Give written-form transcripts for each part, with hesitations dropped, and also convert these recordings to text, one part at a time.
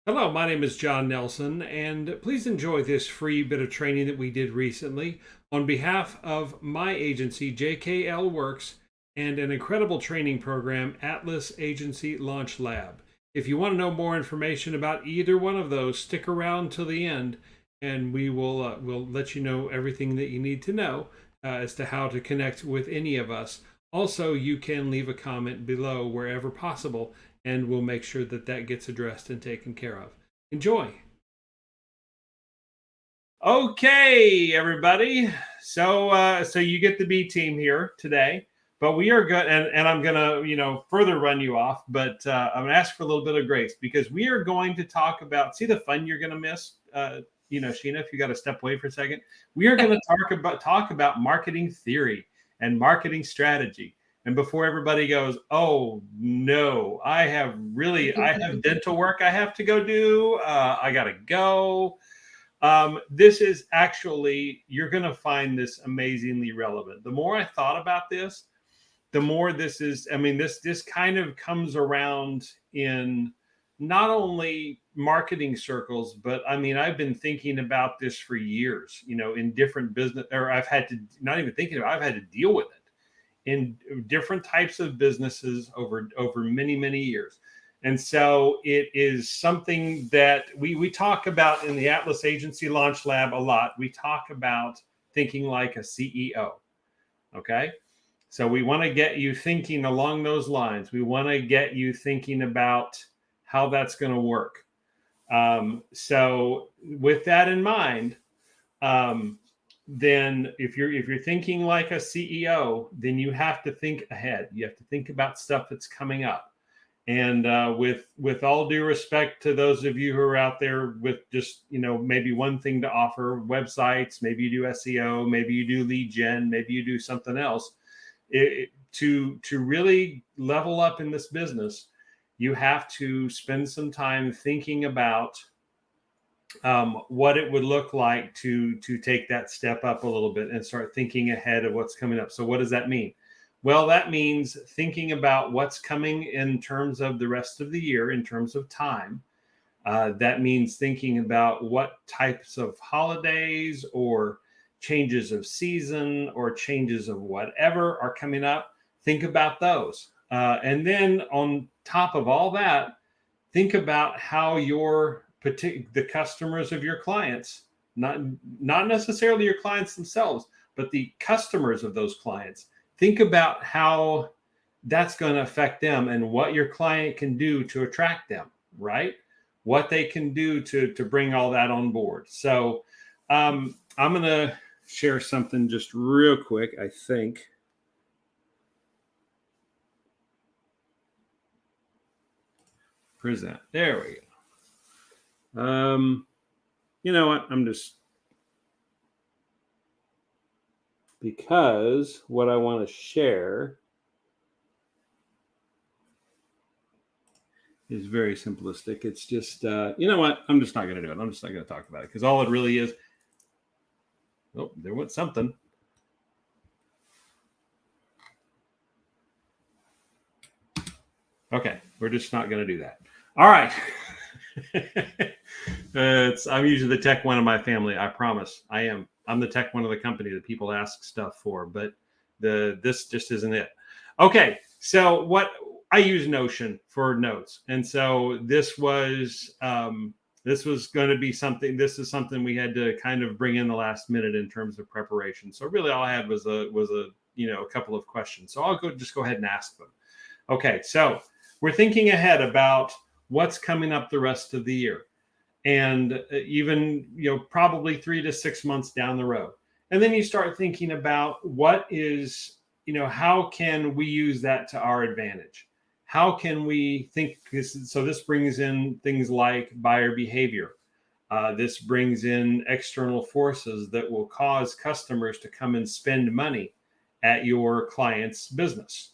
Hello, my name is John Nelson, and please enjoy this free bit of training that we did recently on behalf of my agency, JKL Works, and an incredible training program, Atlas Agency Launch Lab. If you want to know more information about either one of those, stick around till the end, and we'll let you know everything that you need to know as to how to connect with any of us. Also, you can leave a comment below wherever possible, and we'll make sure that that gets addressed and taken care of. Enjoy. Okay, everybody. So you get the B team here today, but we are good, and I'm gonna further run you off, but I'm gonna ask for a little bit of grace because we are going to talk about see the fun you're gonna miss. Sheena, if you got to step away for a second, we are going to talk about marketing theory and marketing strategy. And before everybody goes, oh no, I have dental work I have to go do. I gotta go. This is actually, you're going to find this amazingly relevant. The more I thought about this, the more this is, I mean, this kind of comes around in not only marketing circles, but I mean, I've been thinking about this for years, in different business, or I've had to, not even thinking about it, I've had to deal with it in different types of businesses over many, many years. And so it is something that we talk about in the Atlas Agency Launch Lab a lot. We talk about thinking like a CEO. Okay. So we want to get you thinking along those lines. We want to get you thinking about how that's going to work. So with that in mind, then if you're thinking like a CEO, then you have to think ahead. You have to think about stuff that's coming up. And with all due respect to those of you who are out there with just maybe one thing to offer, websites, maybe you do SEO, maybe you do lead gen, maybe you do something else. To really level up in this business, you have to spend some time thinking about what it would look like to take that step up a little bit and start thinking ahead of what's coming up. So what does that mean? Well, that means thinking about what's coming in terms of the rest of the year, in terms of time. That means thinking about what types of holidays or changes of season or changes of whatever are coming up. Think about those. And then on top of all that, think about how the customers of your clients, not necessarily your clients themselves, but the customers of those clients, think about how that's going to affect them and what your client can do to attract them, right? What they can do to bring all that on board. So I'm going to share something just real quick, I think. Present. There we go. You know what? I'm just, because what I want to share is very simplistic. It's just, you know what? I'm just not going to do it. I'm just not going to talk about it because all it really is. Oh, there went something. Okay, we're just not going to do that. All right. I'm usually the tech one of my family. I promise. I am. I'm the tech one of the company that people ask stuff for, but this just isn't it. Okay, so what I use Notion for notes, and so this was going to be something. This is something we had to kind of bring in the last minute in terms of preparation. So really, all I had was a couple of questions. So I'll go ahead and ask them. Okay, so we're thinking ahead about what's coming up the rest of the year, and even probably 3 to 6 months down the road. And then you start thinking about what is, how can we use that to our advantage? How can we think this? So this brings in things like buyer behavior. This brings in external forces that will cause customers to come and spend money at your client's business.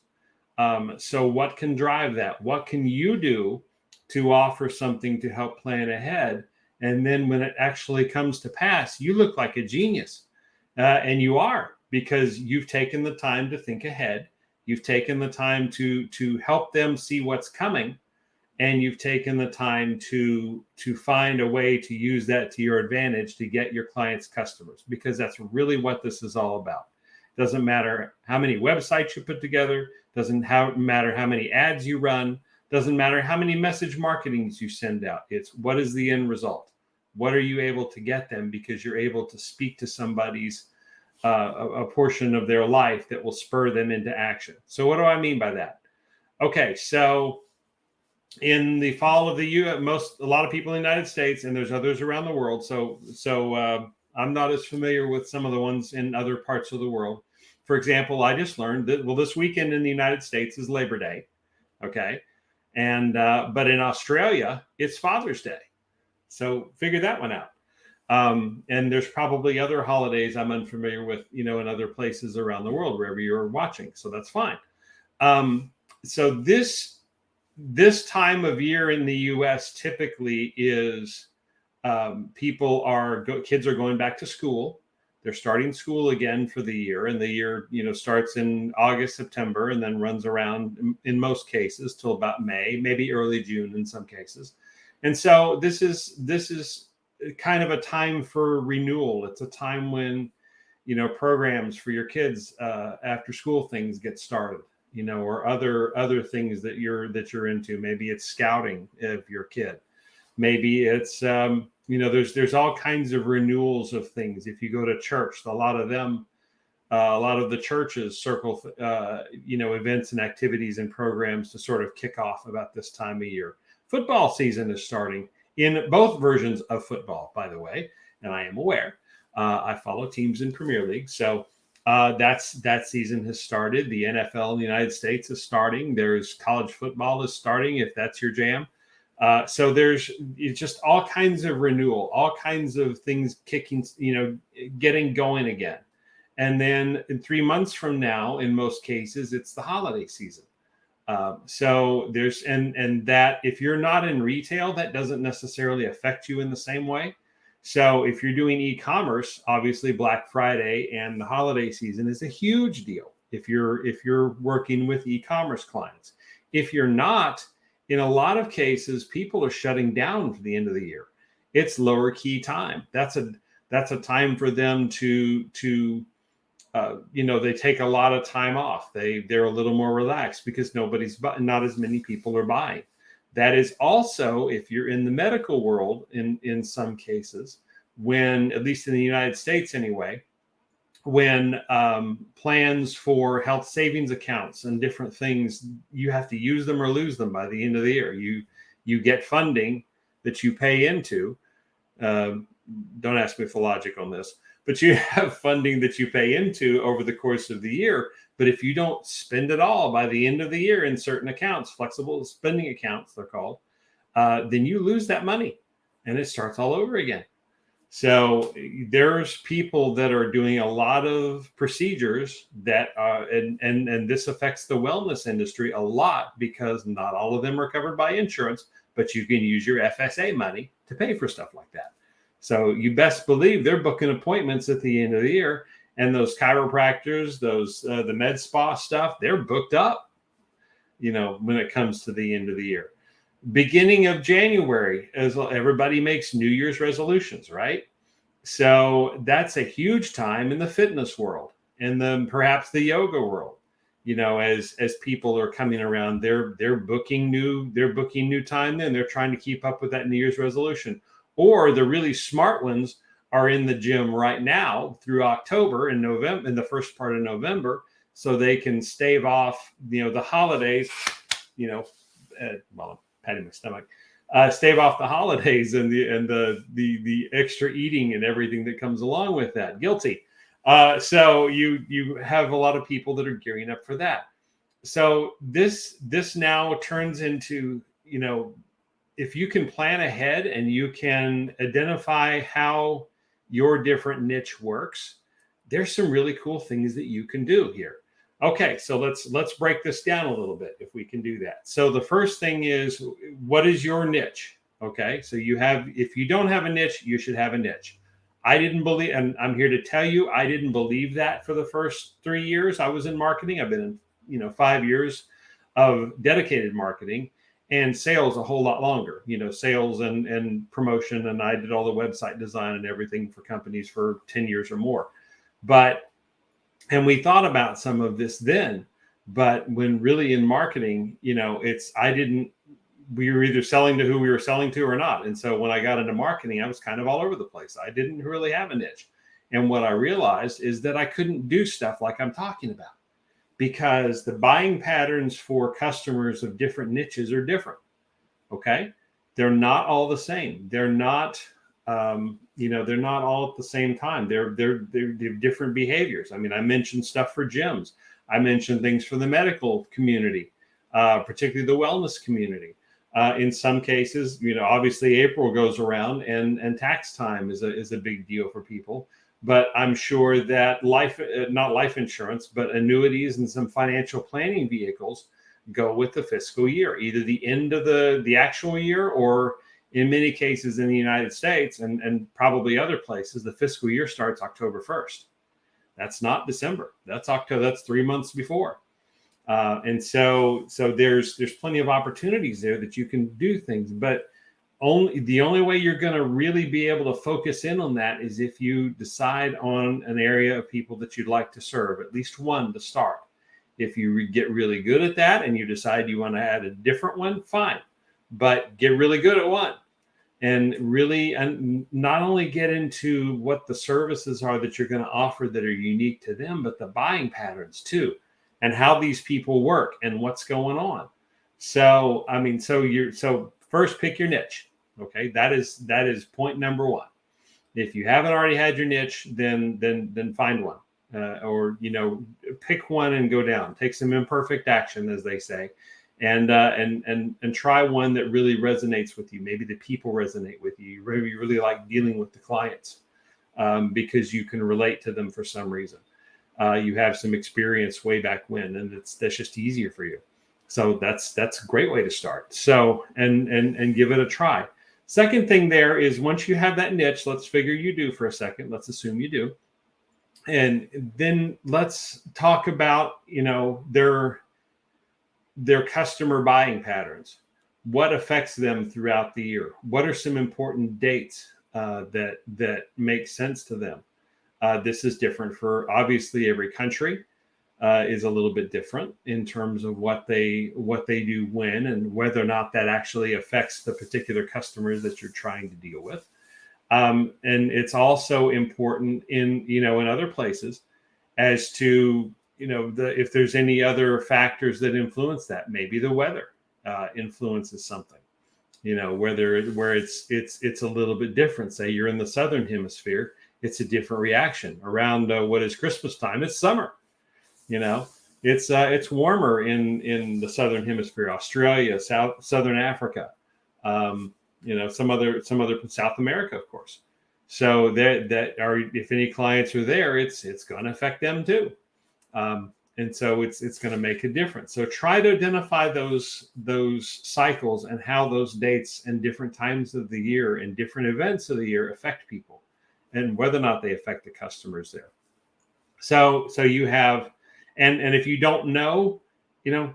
So what can drive that? What can you do to offer something to help plan ahead? And then when it actually comes to pass, you look like a genius. And you are, because you've taken the time to think ahead. You've taken the time to help them see what's coming. and you've taken the time to find a way to use that to your advantage to get your clients customers, because that's really what this is all about. Doesn't matter how many websites you put together, doesn't matter how many ads you run, doesn't matter how many message marketings you send out. It's what is the end result? What are you able to get them, because you're able to speak to somebody's a portion of their life that will spur them into action. So what do I mean by that? Okay, so in the fall of the year, a lot of people in the United States, and there's others around the world. So I'm not as familiar with some of the ones in other parts of the world. For example, I just learned that, well, this weekend in the United States is Labor Day. Okay. And, but in Australia, it's Father's Day. So figure that one out. And there's probably other holidays I'm unfamiliar with, in other places around the world, wherever you're watching. So that's fine. So this time of year in the U.S. typically is kids are going back to school. They're starting school again for the year, and the year starts in August, September, and then runs around in most cases till about May, maybe early June in some cases. And so this is kind of a time for renewal. It's a time when programs for your kids after school things get started. Or other things that you're into. Maybe it's scouting of your kid. Maybe it's there's all kinds of renewals of things. If you go to church, a lot of the churches circle events and activities and programs to sort of kick off about this time of year. Football season is starting in both versions of football, by the way, and I am aware. I follow teams in Premier League, so. That season has started. The NFL in the United States is starting. There's college football is starting, if that's your jam. So it's just all kinds of renewal, all kinds of things kicking, getting going again. And then in 3 months from now, in most cases, it's the holiday season. So there's, and that if you're not in retail, that doesn't necessarily affect you in the same way. So if you're doing e-commerce, obviously Black Friday and the holiday season is a huge deal. If you're working with e-commerce clients, if you're not, in a lot of cases, people are shutting down for the end of the year. It's lower key time. That's a time for them to they take a lot of time off. They're a little more relaxed because not as many people are buying. That is also, if you're in the medical world, in some cases, when, at least in the United States anyway, when plans for health savings accounts and different things, you have to use them or lose them by the end of the year. You get funding that you pay into. Don't ask me for logic on this, but you have funding that you pay into over the course of the year. But if you don't spend it all by the end of the year in certain accounts, flexible spending accounts, they're called, then you lose that money and it starts all over again. So there's people that are doing a lot of procedures that, and this affects the wellness industry a lot, because not all of them are covered by insurance, but you can use your FSA money to pay for stuff like that. So you best believe they're booking appointments at the end of the year. And those chiropractors, the med spa stuff, they're booked up, when it comes to the end of the year. Beginning of January, as everybody makes New Year's resolutions, right? So that's a huge time in the fitness world, and then perhaps the yoga world. As people are coming around, they're booking new time. Then they're trying to keep up with that New Year's resolution. Or the really smart ones are in the gym right now through October and November, in the first part of November, so they can stave off, the holidays, I'm patting my stomach, stave off the holidays and the extra eating and everything that comes along with that. Guilty. So you have a lot of people that are gearing up for that. So this now turns into, if you can plan ahead and you can identify how your different niche works, there's some really cool things that you can do here. Okay, so let's break this down a little bit, if we can do that. So the first thing is, what is your niche? Okay, so if you don't have a niche, you should have a niche. I didn't believe, and I'm here to tell you, I didn't believe that for the first 3 years I was in marketing. I've been in 5 years of dedicated marketing, and sales a whole lot longer, sales and promotion. And I did all the website design and everything for companies for 10 years or more. And we thought about some of this then, but when really in marketing, we were either selling to who we were selling to or not. And so when I got into marketing, I was kind of all over the place. I didn't really have a niche. And what I realized is that I couldn't do stuff like I'm talking about, because the buying patterns for customers of different niches are different. Okay. They're not all the same. They're not, they're not all at the same time. They're different behaviors. I mean, I mentioned stuff for gyms. I mentioned things for the medical community, particularly the wellness community. In some cases, obviously April goes around and tax time is a big deal for people. But I'm sure that not life insurance, but annuities and some financial planning vehicles go with the fiscal year, either the end of the actual year, or in many cases in the United States and probably other places, the fiscal year starts October 1st. That's not December. That's October. That's 3 months before. And so there's plenty of opportunities there that you can do things, but the only way you're going to really be able to focus in on that is if you decide on an area of people that you'd like to serve, at least one to start. If you get really good at that and you decide you want to add a different one, fine, but get really good at one and really, and not only get into what the services are that you're going to offer that are unique to them, but the buying patterns too, and how these people work and what's going on. So first pick your niche. Okay, that is point number one. If you haven't already had your niche, then find one, or pick one and go down. Take some imperfect action, as they say, and try one that really resonates with you. Maybe the people resonate with you. You really like dealing with the clients because you can relate to them for some reason. You have some experience way back when, and that's just easier for you. So that's a great way to start. So and give it a try. Second thing there is, once you have that niche, let's figure you do for a second. Let's assume you do. And then let's talk about, their customer buying patterns. What affects them throughout the year? What are some important dates that make sense to them? This is different for obviously every country. Is a little bit different in terms of what they do when, and whether or not that actually affects the particular customers that you're trying to deal with. And it's also important in other places as to if there's any other factors that influence that. Maybe the weather influences something. Where it's a little bit different. Say you're in the southern hemisphere, it's a different reaction. Around what is Christmas time? It's summer. It's warmer in the southern hemisphere, Australia, southern Africa, some other South America, of course. So that are, if any clients are there, it's going to affect them too, and so it's going to make a difference. So try to identify those cycles and how those dates and different times of the year and different events of the year affect people, and whether or not they affect the customers there. So you have. And if you don't know,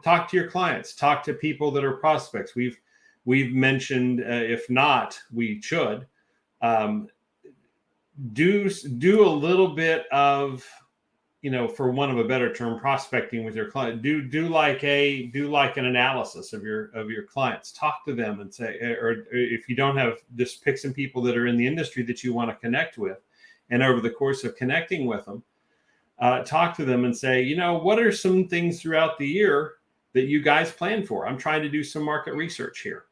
talk to your clients, talk to people that are prospects. We've mentioned, if not, we should do a little bit of, for want of a better term, prospecting with your client. Do like an analysis of your clients. Talk to them and say, or if you don't have, just pick some people that are in the industry that you want to connect with, and over the course of connecting with them, talk to them and say, what are some things throughout the year that you guys plan for? I'm trying to do some market research here.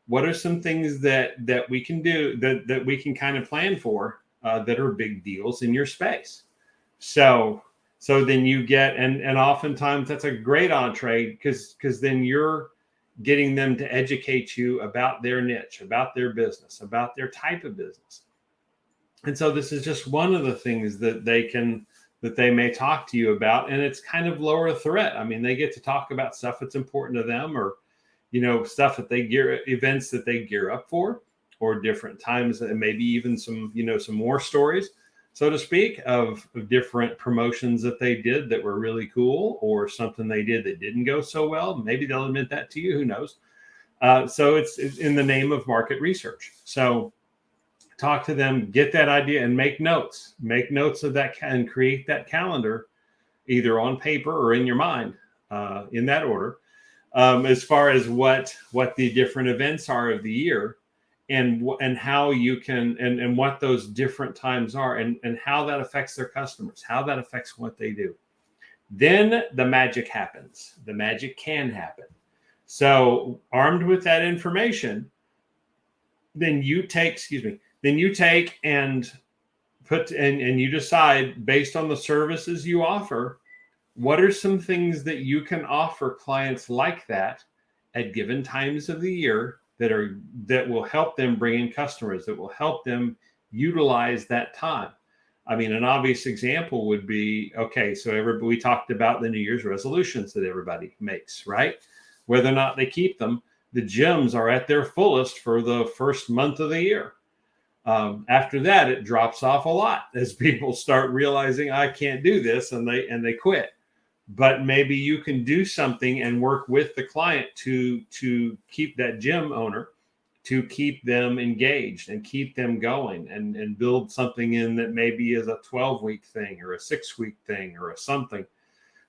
What are some things that we can do that we can kind of plan for that are big deals in your space? So then you get, and oftentimes that's a great entree because then you're getting them to educate you about their niche, about their business, about their type of business. And so this is just one of the things that they may talk to you about, and it's kind of lower threat. I mean, they get to talk about stuff that's important to them, or, stuff that events that they gear up for, or different times, and maybe even some war stories, so to speak, of different promotions that they did that were really cool, or something they did that didn't go so well. Maybe they'll admit that to you, who knows? So it's in the name of market research. So talk to them, get that idea, and make notes of that, and create that calendar either on paper or in your mind, in that order, as far as what the different events are of the year, and how you can, and what those different times are, and how that affects their customers, how that affects what they do. Then the magic happens. The magic can happen. So armed with that information, then you take, and you decide, based on the services you offer, what are some things that you can offer clients like that at given times of the year that will help them bring in customers, that will help them utilize that time. I mean, an obvious example would be, okay, so we talked about the New Year's resolutions that everybody makes, right? Whether or not they keep them, the gyms are at their fullest for the first month of the year. After that, it drops off a lot as people start realizing, I can't do this, and they quit. But maybe you can do something and work with the client to keep that gym owner, to keep them engaged and keep them going, and build something in that maybe is a 12-week thing or a 6-week thing or a something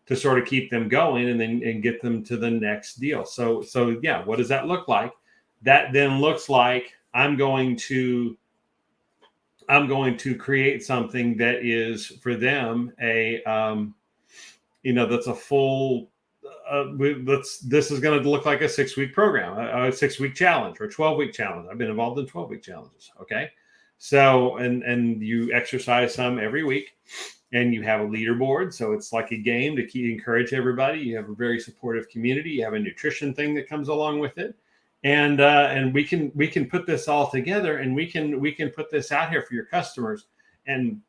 to sort of keep them going, and get them to the next deal. So yeah, what does that look like? That then looks like I'm going to create something that is for them that's a full, this is going to look like a 6-week program, a 6-week challenge or a 12-week challenge. I've been involved in 12-week challenges. Okay. So, and you exercise some every week, and you have a leaderboard. So it's like a game to encourage everybody. You have a very supportive community. You have a nutrition thing that comes along with it. And we can put this all together, and we can put this out here for your customers. And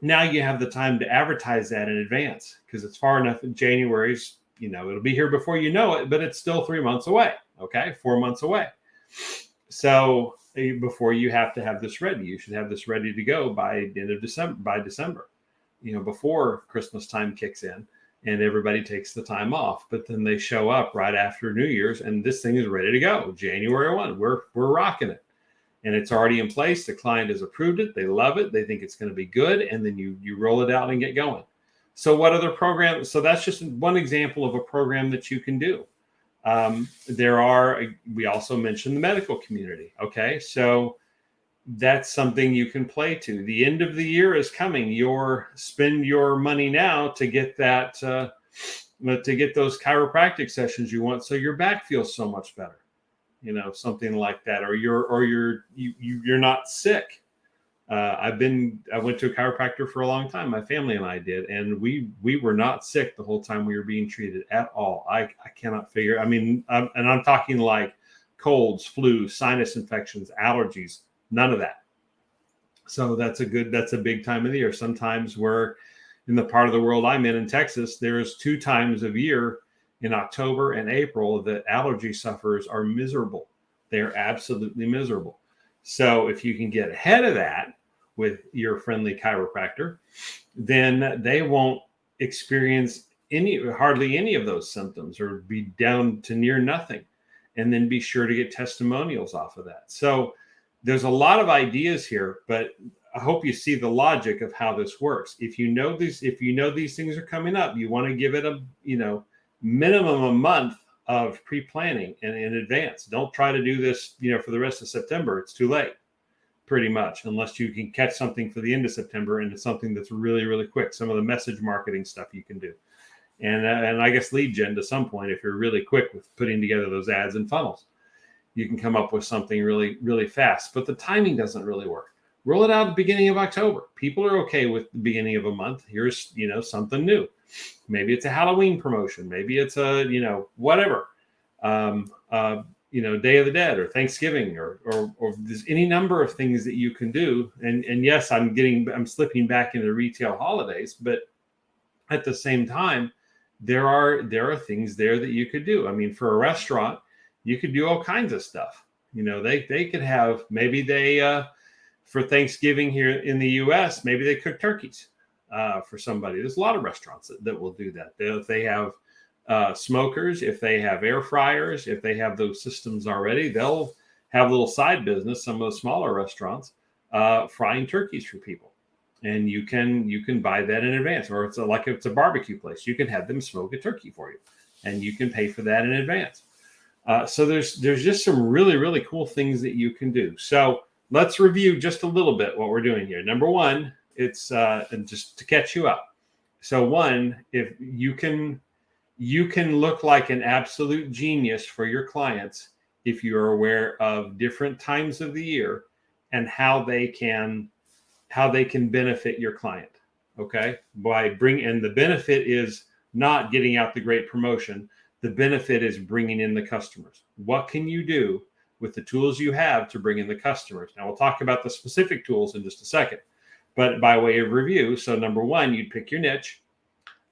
now you have the time to advertise that in advance, because it's far enough in January's, it'll be here before you know it, but it's still 3 months away. Okay. 4 months away. So before you have to have this ready, you should have this ready to go by the end of December, before Christmas time kicks in and everybody takes the time off. But then they show up right after New Year's, and this thing is ready to go. January 1, we're rocking it. And it's already in place. The client has approved it. They love it. They think it's going to be good. And then you roll it out and get going. So what other programs? So that's just one example of a program that you can do. We also mentioned the medical community. Okay. So that's something you can play to. The end of the year is coming. Spend your money now to get that, to get those chiropractic sessions you want, so your back feels so much better. Something like that, or you're not sick. I went to a chiropractor for a long time. My family and I did, and we were not sick the whole time we were being treated at all. I cannot figure. I mean, and I'm talking like colds, flu, sinus infections, allergies, none of that. So that's a big time of the year. Sometimes we're in the part of the world I'm in Texas, there's 2 times of year in October and April that allergy sufferers are miserable. They're absolutely miserable. So if you can get ahead of that with your friendly chiropractor, then they won't experience hardly any of those symptoms, or be down to near nothing. And then be sure to get testimonials off of that. So there's a lot of ideas here, but I hope you see the logic of how this works. If you know these things are coming up, you want to give it a, minimum a month of pre-planning and in advance. Don't try to do this, for the rest of September. It's too late, pretty much, unless you can catch something for the end of September, and it's something that's really, really quick. Some of the message marketing stuff you can do. And I guess lead gen to some point, if you're really quick with putting together those ads and funnels, you can come up with something really, really fast. But the timing doesn't really work. Roll it out at the beginning of October. People are okay with the beginning of a month. Here's, something new. Maybe it's a Halloween promotion. Maybe it's a, whatever, Day of the Dead or Thanksgiving or there's any number of things that you can do. And yes, I'm slipping back into retail holidays, but at the same time, there are things there that you could do. I mean, for a restaurant, you could do all kinds of stuff. They could have, maybe for Thanksgiving here in the U.S., maybe they cook turkeys for somebody. There's a lot of restaurants that will do that. If they have smokers, if they have air fryers, if they have those systems already, they'll have a little side business. Some of the smaller restaurants frying turkeys for people, and you can buy that in advance. Or if it's a barbecue place, you can have them smoke a turkey for you, and you can pay for that in advance. So there's just some really cool things that you can do. So let's review just a little bit what we're doing here. Number one, it's and just to catch you up. So one, if you can look like an absolute genius for your clients if you are aware of different times of the year and how they can benefit your client. Okay, and the benefit is not getting out the great promotion. The benefit is bringing in the customers. What can you do with the tools you have to bring in the customers? Now, we'll talk about the specific tools in just a second, but by way of review, so number one, you'd pick your niche.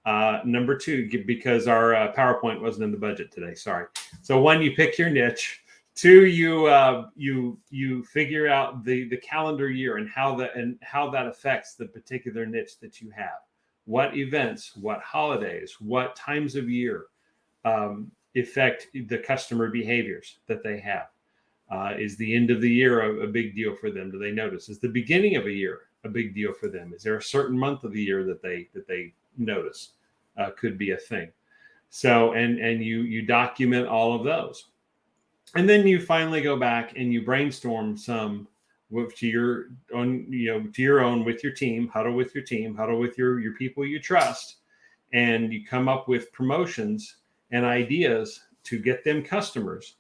Number two, because our PowerPoint wasn't in the budget today, sorry. So one, you pick your niche. Two, you figure out the calendar year and how that affects the particular niche that you have. What events, what holidays, what times of year affect the customer behaviors that they have. Is the end of the year a big deal for them? Do they notice? Is the beginning of a year a big deal for them? Is there a certain month of the year that they notice? Could be a thing. So and you document all of those, and then you finally go back and you brainstorm some to your own with your team, huddle with your people you trust, and you come up with promotions and ideas to get them customers.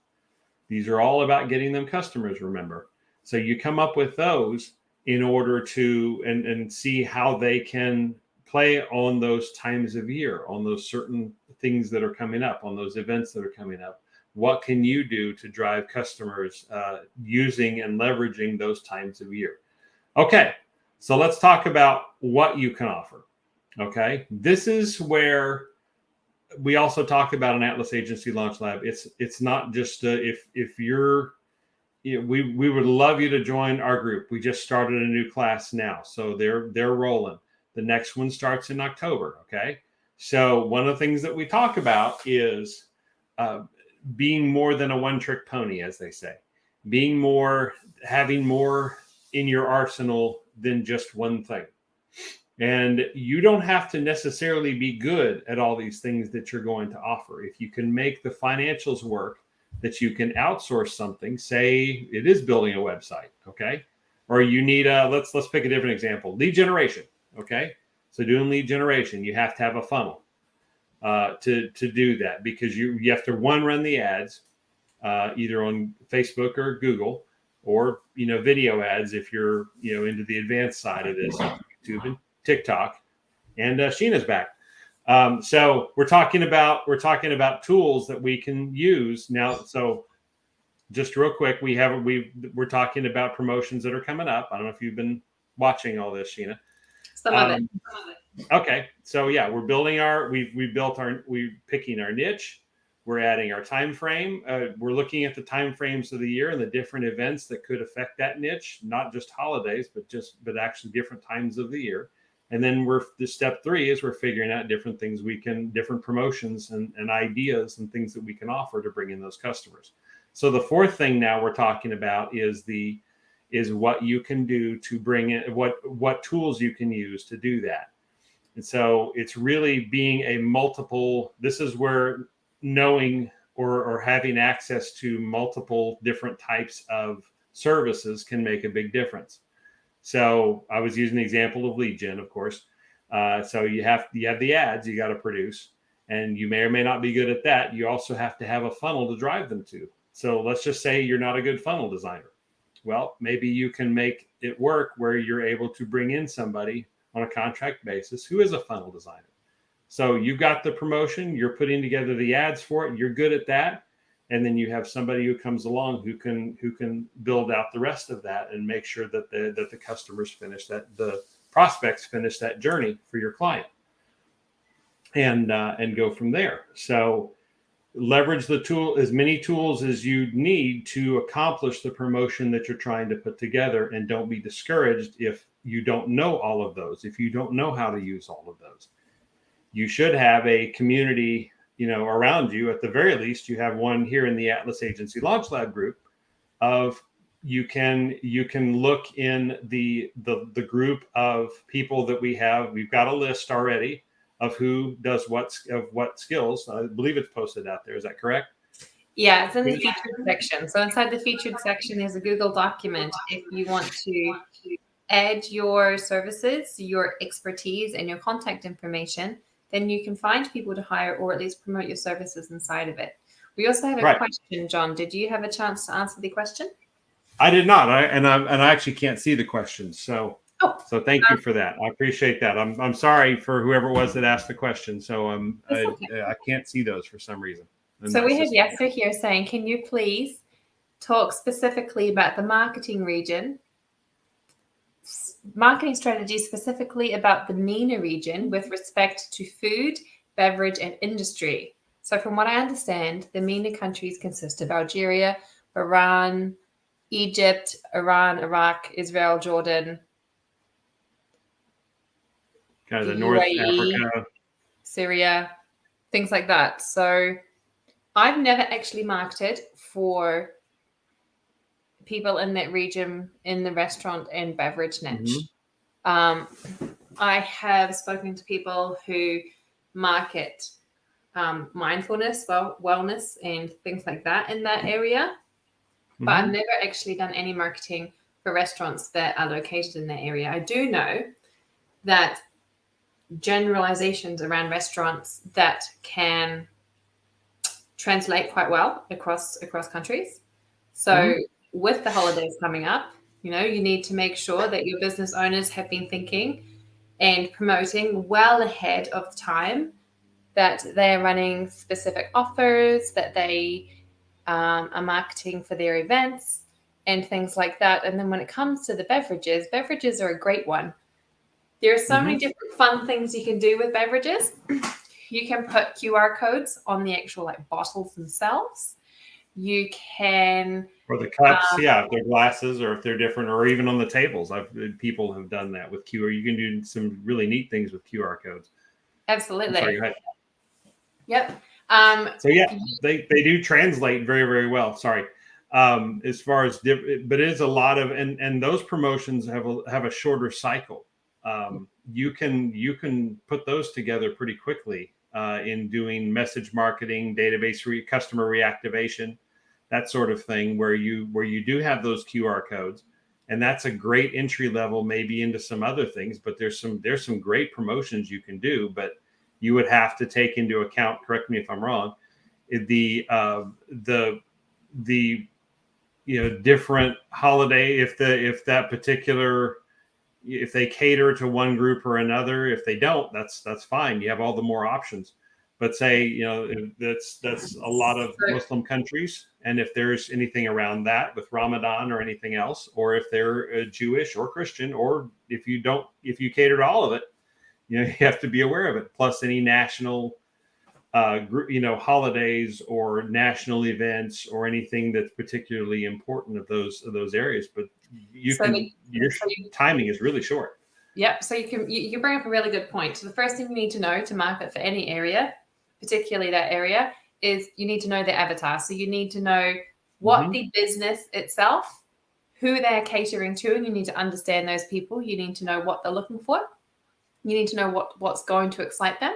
These are all about getting them customers, remember. So you come up with those in order to and see how they can play on those times of year, on those certain things that are coming up, on those events that are coming up. What can you do to drive customers using and leveraging those times of year? Okay, so let's talk about what you can offer. Okay, this is where we also talk about an Atlas Agency Launch Lab. It's not just if you're, we would love you to join our group. We just started a new class now, so they're rolling. The next one starts in October. Okay, so one of the things that we talk about is being more than a one-trick pony, as they say, having more in your arsenal than just one thing. And you don't have to necessarily be good at all these things that you're going to offer. If you can make the financials work, that you can outsource something, say it is building a website, okay? Or you need let's pick a different example, lead generation, okay? So doing lead generation, you have to have a funnel to do that, because you have to run the ads either on Facebook or Google, or video ads if you're into the advanced side of this, YouTube and TikTok, and Sheena's back. So we're talking about tools that we can use now. So just real quick, we're talking about promotions that are coming up. I don't know if you've been watching all this, Sheena. Some of it. Okay, so yeah, we're picking our niche. We're adding our time frame. We're looking at the time frames of the year and the different events that could affect that niche, not just holidays, but actually different times of the year. And then step 3 is we're figuring out different things different promotions and ideas and things that we can offer to bring in those customers. So the fourth thing now we're talking about is what you can do to bring in, what tools you can use to do that. And so it's really being this is where knowing or having access to multiple different types of services can make a big difference. So I was using the example of lead gen, of course. So you have the ads you got to produce, and you may or may not be good at that. You also have to have a funnel to drive them to. So let's just say you're not a good funnel designer. Well, maybe you can make it work where you're able to bring in somebody on a contract basis who is a funnel designer. So you've got the promotion, you're putting together the ads for it, you're good at that. And then you have somebody who comes along who can build out the rest of that and make sure that the customers the prospects finish that journey for your client, and go from there. So leverage as many tools as you need to accomplish the promotion that you're trying to put together, and don't be discouraged if you don't know all of those, if you don't know how to use all of those. You should have a community around you. At the very least, you have one here in the Atlas Agency Launch Lab group of you can look in the group of people that we have. We've got a list already of who does what skills. I believe it's posted out there. Is that correct? Yeah, it's in the featured section. So inside the featured section, there's a Google document. If you want to add your services, your expertise, and your contact information, then you can find people to hire or at least promote your services inside of it. We also have a question, John. Did you have a chance to answer the question? I did not. I actually can't see the questions. So thank you for that. I appreciate that. I'm sorry for whoever it was that asked the question. So I can't see those for some reason. So we have Yasser here saying, can you please talk specifically about the marketing strategy specifically about the MENA region with respect to food, beverage, and industry? So from what I understand, the MENA countries consist of Algeria, Bahrain, Egypt, Iran, Iraq, Israel, Jordan, kind of the North Africa, Syria, things like that. So I've never actually marketed for people in that region in the restaurant and beverage niche. I have spoken to people who market mindfulness, wellness, and things like that in that area. But I've never actually done any marketing for restaurants that are located in that area. I do know that generalizations around restaurants that can translate quite well across countries. So with the holidays coming up, you need to make sure that your business owners have been thinking and promoting well ahead of time, that they're running specific offers, that they are marketing for their events and things like that. And then when it comes to the beverages are a great one. There are so many different fun things you can do with beverages. You can put QR codes on the actual bottles themselves. You can, or the cups, if they're glasses or if they're different, or even on the tables. People have done that with QR. You can do some really neat things with QR codes. Absolutely. Sorry, go ahead. Yep. So they do translate very, very well. Sorry. As far as but it is a lot of, and those promotions have a shorter cycle. You can put those together pretty quickly in doing message marketing, database customer reactivation, that sort of thing, where you do have those QR codes, and that's a great entry level maybe into some other things. But there's some great promotions you can do, but you would have to take into account, correct me if I'm wrong, the different holiday, if they cater to one group or another. If they don't, that's fine. You have all the more options. But say, that's a lot of Muslim countries. And if there's anything around that with Ramadan or anything else, or if they're Jewish or Christian, or if you cater to all of it, you have to be aware of it. Plus any national, holidays or national events or anything that's particularly important of those areas. But your timing is really short. Yep. So you bring up a really good point. So the first thing you need to know to market for any area, particularly that area, is you need to know the avatar. So you need to know what the business itself, who they're catering to, and you need to understand those people. You need to know what they're looking for. You need to know what's going to excite them.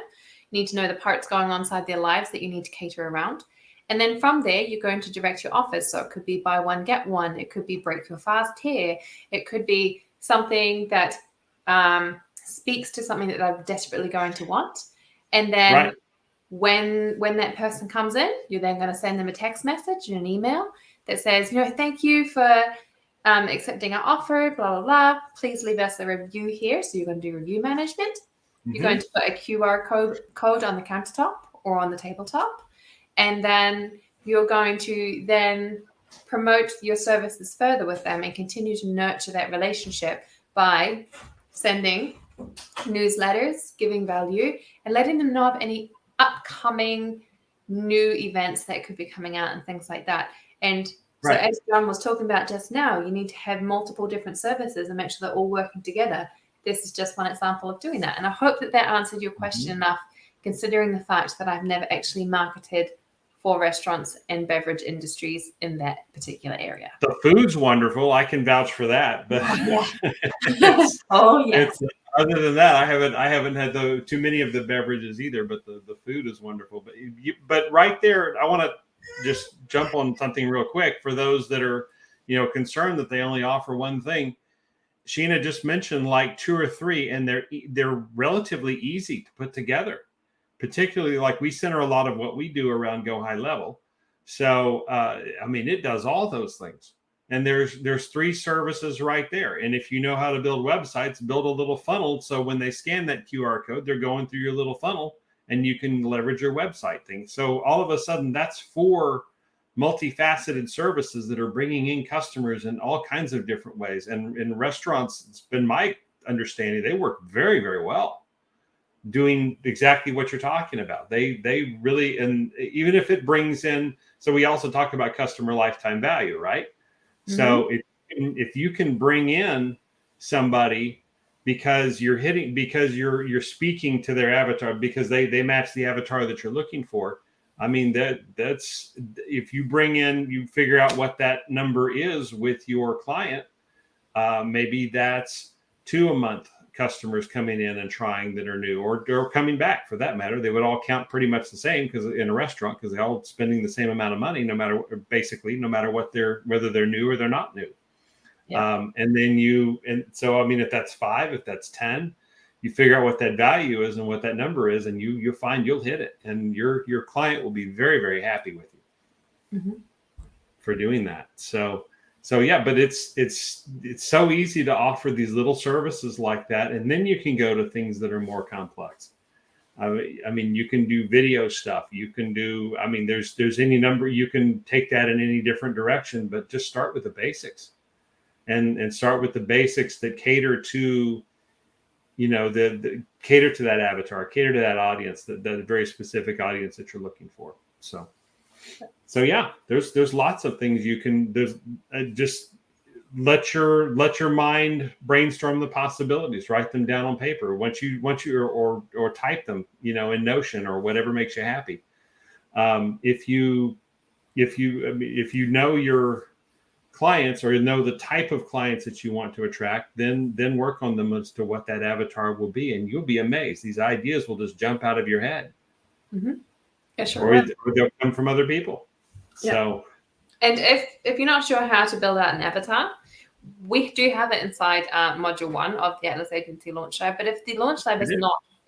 You need to know the parts going on inside their lives that you need to cater around. And then from there, you're going to direct your offers. So it could be buy one, get one. It could be break your fast here. It could be something that speaks to something that they're desperately going to want. And then when that person comes in, you're then going to send them a text message and an email that says, thank you for accepting our offer, blah, blah, blah. Please leave us a review here. So you're going to do review management. You're going to put a QR code on the countertop or on the tabletop. And then you're going to then promote your services further with them and continue to nurture that relationship by sending newsletters, giving value, and letting them know of any upcoming new events that could be coming out and things like that. And so as John was talking about just now, you need to have multiple different services and make sure they're all working together. This is just one example of doing that. And I hope that answered your question enough considering the fact that I've never actually marketed for restaurants and beverage industries in that particular area. The food's wonderful. I can vouch for that. But Oh yes. Other than that, I haven't had too many of the beverages either. But the food is wonderful. But right there, I want to just jump on something real quick for those that are concerned that they only offer one thing. Sheena just mentioned like 2 or 3, and they're relatively easy to put together. Particularly, like we center a lot of what we do around Go High Level. So, it does all those things. And there's 3 services right there. And if you know how to build websites, build a little funnel. So when they scan that QR code, they're going through your little funnel and you can leverage your website thing. So all of a sudden, that's 4 multifaceted services that are bringing in customers in all kinds of different ways. And in restaurants, it's been my understanding, they work very, very well doing exactly what you're talking about. They really, and even if it brings in, so we also talk about customer lifetime value, right? Mm-hmm. So if you can bring in somebody because you're speaking to their avatar, because they match the avatar that you're looking for. That's if you bring in, you figure out what that number is with your client. Maybe that's 2 a month customers coming in and trying that are new or coming back for that matter. They would all count pretty much the same because in a restaurant, because they're all spending the same amount of money, no matter whether they're new or they're not new. Yeah. If that's 5, if that's 10, you figure out what that value is and what that number is, and you'll find you'll hit it, and your client will be very, very happy with you for doing that. So yeah, but it's so easy to offer these little services like that, and then you can go to things that are more complex. You can do video stuff. You can do. There's any number. You can take that in any different direction, but just start with the basics, and start with the basics that cater to, cater to that avatar, cater to that audience, that very specific audience that you're looking for. So yeah, there's lots of things you can. Just let your mind brainstorm the possibilities. Write them down on paper. Once you or type them, in Notion or whatever makes you happy. If you know your clients or know the type of clients that you want to attract, then work on them as to what that avatar will be, and you'll be amazed. These ideas will just jump out of your head. Mm-hmm. Yeah, sure. Or they'll come from other people. Yeah. So, and if you're not sure how to build out an avatar, we do have it inside module 1 of the Atlas Agency Launch Lab. But if the Launch Lab is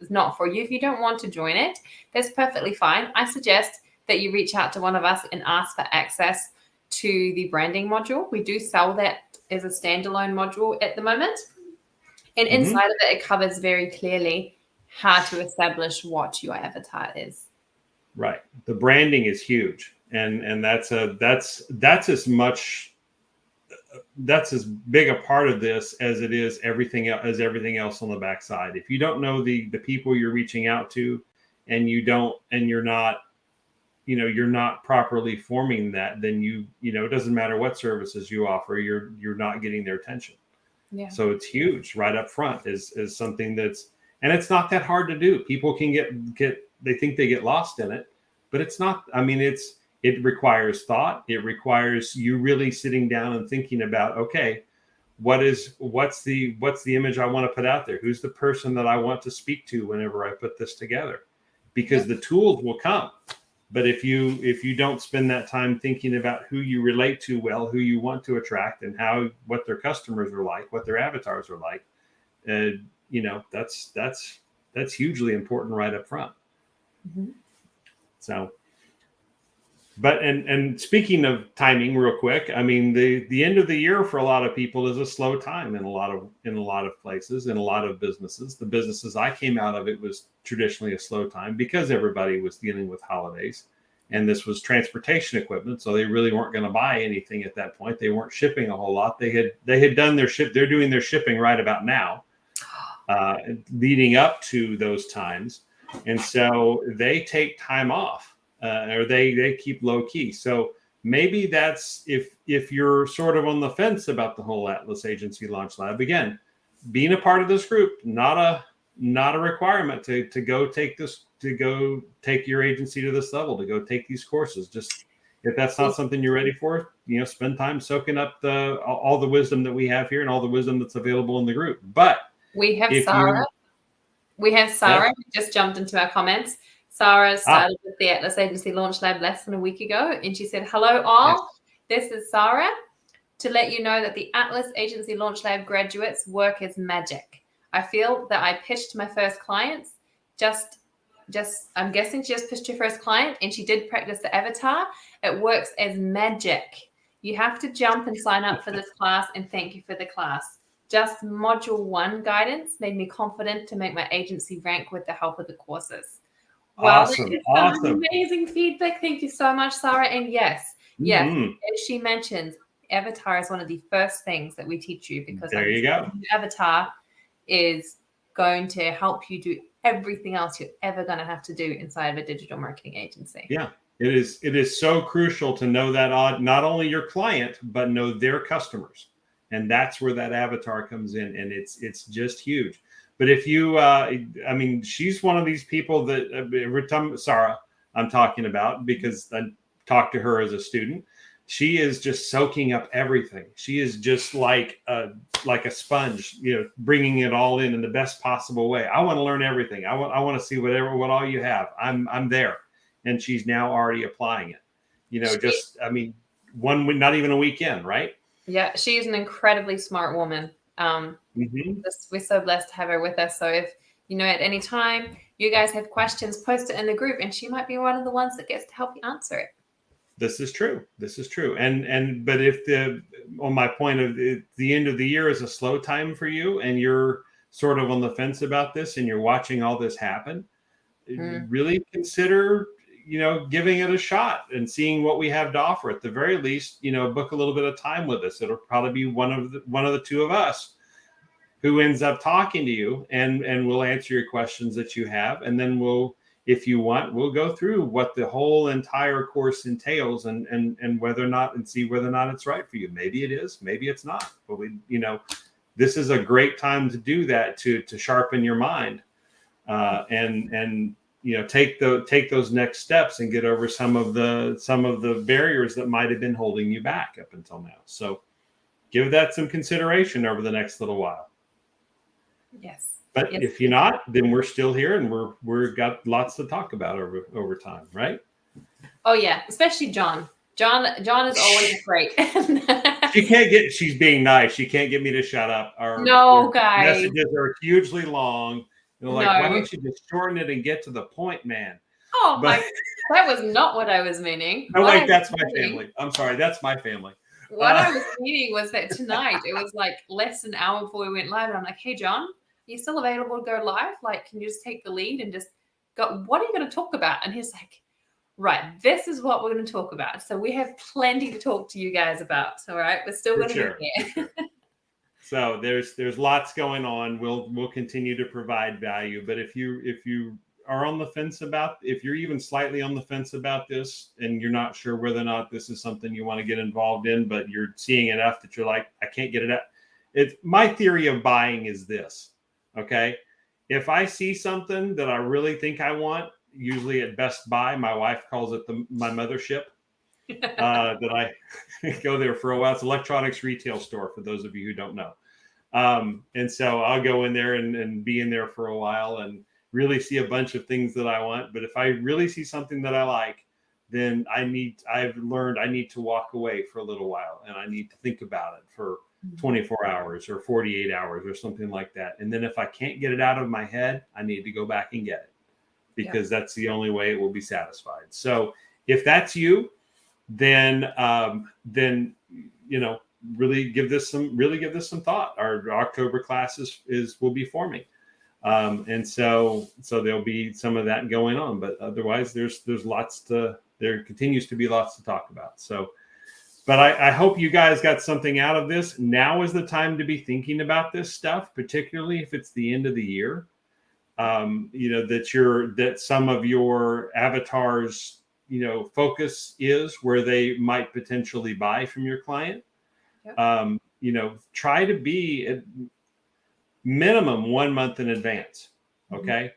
not for you, if you don't want to join it, that's perfectly fine. I suggest that you reach out to one of us and ask for access to the branding module. We do sell that as a standalone module at the moment. And inside of it covers very clearly how to establish what your avatar is. Right. The branding is huge. And that's as big a part of this as it is everything else on the backside. If you don't know the people you're reaching out to, and you're not properly forming that, then it doesn't matter what services you offer, you're not getting their attention. Yeah. So it's huge right up front is something and it's not that hard to do. People can they think they get lost in it, but it's not. It requires thought. It requires you really sitting down and thinking about, okay, what's the image I want to put out there? Who's the person that I want to speak to whenever I put this together? Because the tools will come. But if you don't spend that time thinking about who you relate to well, who you want to attract, and what their customers are like, what their avatars are like, that's hugely important right up front. Mm-hmm. So, but and speaking of timing, real quick, the end of the year for a lot of people is a slow time in a lot of places, in a lot of businesses. The businesses I came out of, it was traditionally a slow time because everybody was dealing with holidays, and this was transportation equipment, so they really weren't going to buy anything at that point. They weren't shipping a whole lot. They had done their ship. They're doing their shipping right about now, leading up to those times, and so they take time off. Or they keep low key. So maybe that's if you're sort of on the fence about the whole Atlas Agency Launch Lab. Again, being a part of this group, not not a requirement to go take this, to go take your agency to this level, to go take these courses. Just if that's not something you're ready for, spend time soaking up all the wisdom that we have here and all the wisdom that's available in the group. But we have Sarah. Who just jumped into our comments. Sarah started with the Atlas Agency Launch Lab less than a week ago, and she said, "Hello all, This is Sarah. To let you know that the Atlas Agency Launch Lab graduates work as magic. I feel that I pitched my first clients. I'm guessing she just pitched her first client, and she did practice the avatar. It works as magic. You have to jump and sign up for this class, and thank you for the class. Just module 1 guidance made me confident to make my agency rank with the help of the courses." Wow, awesome. Amazing feedback. Thank you so much, Sarah. And yes, as she mentions, avatar is one of the first things that we teach you, because there you go. Avatar is going to help you do everything else you're ever going to have to do inside of a digital marketing agency. Yeah, it is so crucial to know that not only your client, but know their customers. And that's where that avatar comes in. And it's just huge. But if you, she's one of these people that every time, Sarah, I'm talking about, because I talked to her as a student, she is just soaking up everything. She is just like a sponge, bringing it all in the best possible way. I want to learn everything. I want to see what all you have. I'm there. And she's now already applying it. Not even a weekend, right? Yeah, she's an incredibly smart woman. We're so blessed to have her with us. So if, at any time you guys have questions, post it in the group, and she might be one of the ones that gets to help you answer it. This is true. But if on my point of the end of the year is a slow time for you, and you're sort of on the fence about this, and you're watching all this happen, really consider giving it a shot and seeing what we have to offer. At the very least, book a little bit of time with us. It'll probably be one of the two of us who ends up talking to you, and we'll answer your questions that you have. And then if you want, we'll go through what the whole entire course entails, and whether or not, and see whether or not it's right for you. Maybe it is, maybe it's not. But this is a great time to do that, to sharpen your mind, and take those next steps and get over some of the barriers that might have been holding you back up until now. So give that some consideration over the next little while. Yes. But if you're not, then we're still here, and we've got lots to talk about over time, right? Oh yeah, especially John. John is always great. She's being nice. She can't get me to shut up. Our guys. Messages are hugely long. Why don't you just shorten it and get to the point, man? That was not what I was meaning. No, wait, that's my family. I'm sorry, that's my family. What I was meaning was that tonight, it was like less than an hour before we went live, and I'm like, "Hey, John, are you still available to go live? Can you just take the lead and just go, what are you going to talk about?" And he's like, "Right, this is what we're going to talk about. So we have plenty to talk to you guys about. All right, we're still going to be here." Sure. So there's lots going on. We'll continue to provide value. But if you are on the fence if you're even slightly on the fence about this, and you're not sure whether or not this is something you want to get involved in, but you're seeing enough that you're like, I can't get it out. My theory of buying is this. Okay. If I see something that I really think I want, usually at Best Buy, my wife calls it my mothership, that I go there for a while. It's an electronics retail store, for those of you who don't know. And so I'll go in there and be in there for a while and really see a bunch of things that I want. But if I really see something that I like, then I've learned I need to walk away for a little while, and I need to think about it for 24 hours or 48 hours or something like that. And then if I can't get it out of my head, I need to go back and get it, because that's the only way it will be satisfied. So if that's you, then really give this some thought. Our October classes will be forming. And so there'll be some of that going on, but otherwise there continues to be lots to talk about. So, but I hope you guys got something out of this. Now is the time to be thinking about this stuff, particularly if it's the end of the year. That some of your avatars, focus is where they might potentially buy from your client. Yep. Try to be at minimum 1 month in advance. Okay.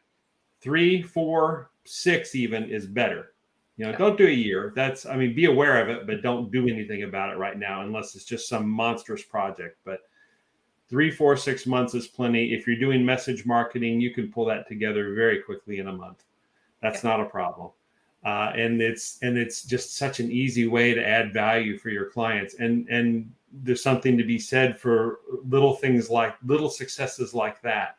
3, 4, 6 even is better. Yeah. Don't do a year. Be aware of it, but don't do anything about it right now unless it's just some monstrous project. But 3, 4, 6 months is plenty. If you're doing message marketing, you can pull that together very quickly in a month. That's not a problem. And it's just such an easy way to add value for your clients. And there's something to be said for little successes like that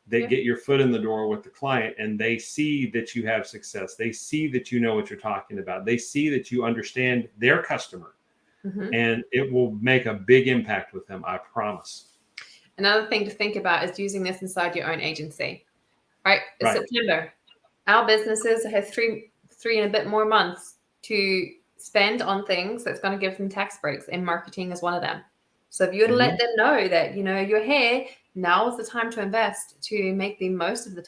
get your foot in the door with the client, and they see that you have success. They see that you know what you're talking about. They see that you understand their customer, and it will make a big impact with them. I promise. Another thing to think about is using this inside your own agency. Right? It's September. Our businesses have three and a bit more months to spend on things that's going to give them tax breaks, and marketing is one of them. So if you were to let them know that, you're here, now is the time to invest to make the most of the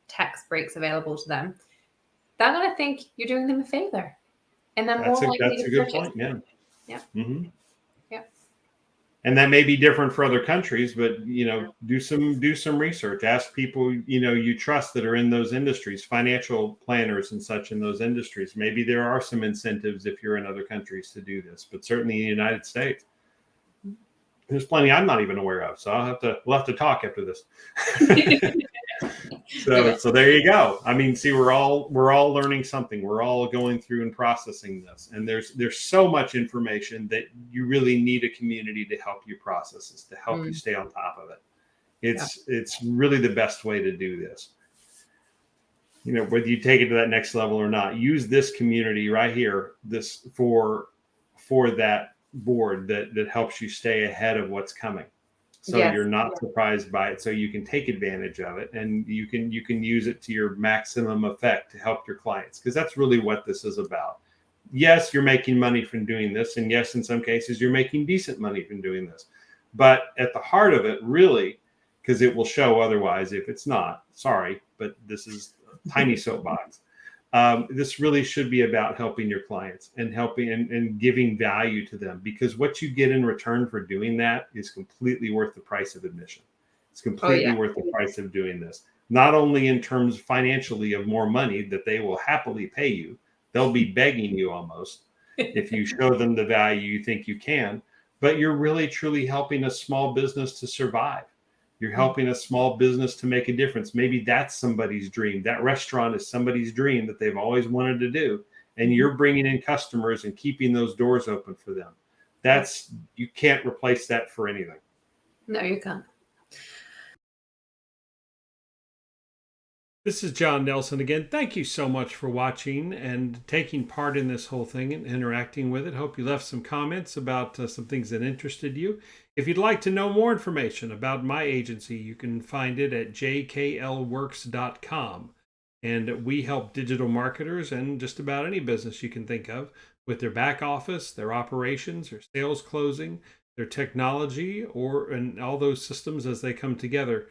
tax breaks available to them, they're going to think you're doing them a favor. And then that's a good point. Yeah. Yeah. Yeah. And that may be different for other countries, but do some research. Ask people you trust that are in those industries, financial planners and such in those industries. Maybe there are some incentives if you're in other countries to do this, but certainly in the United States, there's plenty I'm not even aware of. So we'll have to talk after this. So there you go. See, we're all learning something. We're all going through and processing this. And there's so much information that you really need a community to help you process this, to help you stay on top of it. It's really the best way to do this. Whether you take it to that next level or not, use this community right here, this for that board that helps you stay ahead of what's coming. So you're not surprised by it, so you can take advantage of it, and you can use it to your maximum effect to help your clients, because that's really what this is about. Yes, you're making money from doing this, and yes, in some cases you're making decent money from doing this, but at the heart of it, really, because it will show otherwise if it's not, sorry, but this is a tiny soapbox. This really should be about helping your clients and helping and giving value to them, because what you get in return for doing that is completely worth the price of admission. It's completely worth the price of doing this. Not only in terms financially of more money that they will happily pay you, they'll be begging you almost if you show them the value you think you can, but you're really truly helping a small business to survive. You're helping a small business to make a difference. Maybe that's somebody's dream. That restaurant is somebody's dream that they've always wanted to do. And you're bringing in customers and keeping those doors open for them. You can't replace that for anything. No, you can't. This is John Nelson again. Thank you so much for watching and taking part in this whole thing and interacting with it. Hope you left some comments about some things that interested you. If you'd like to know more information about my agency, you can find it at jklworks.com. And we help digital marketers and just about any business you can think of with their back office, their operations, their sales closing, their technology, and all those systems as they come together.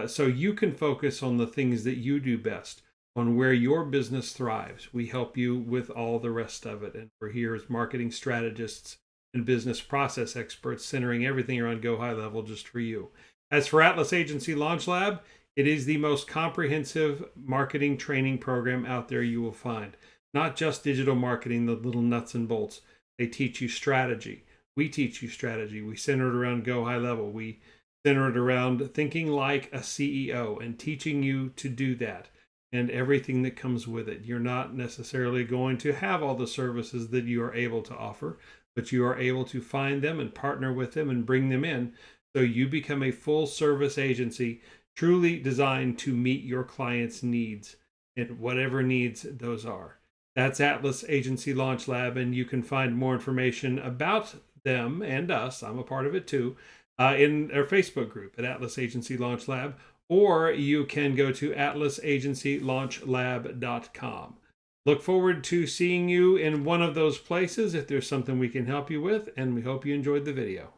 So you can focus on the things that you do best, on where your business thrives. We help you with all the rest of it. And we're here as marketing strategists and business process experts, centering everything around Go High Level just for you. As for Atlas Agency Launch Lab, it is the most comprehensive marketing training program out there you will find. Not just digital marketing, the little nuts and bolts. They teach you strategy. We teach you strategy. We center it around Go High Level. We center it around thinking like a CEO and teaching you to do that and everything that comes with it. You're not necessarily going to have all the services that you are able to offer, but you are able to find them and partner with them and bring them in, so you become a full service agency truly designed to meet your clients' needs and whatever needs those are. That's Atlas Agency Launch Lab, and you can find more information about them and us, I'm a part of it too, in our Facebook group at Atlas Agency Launch Lab, or you can go to atlasagencylaunchlab.com. Look forward to seeing you in one of those places if there's something we can help you with, and we hope you enjoyed the video.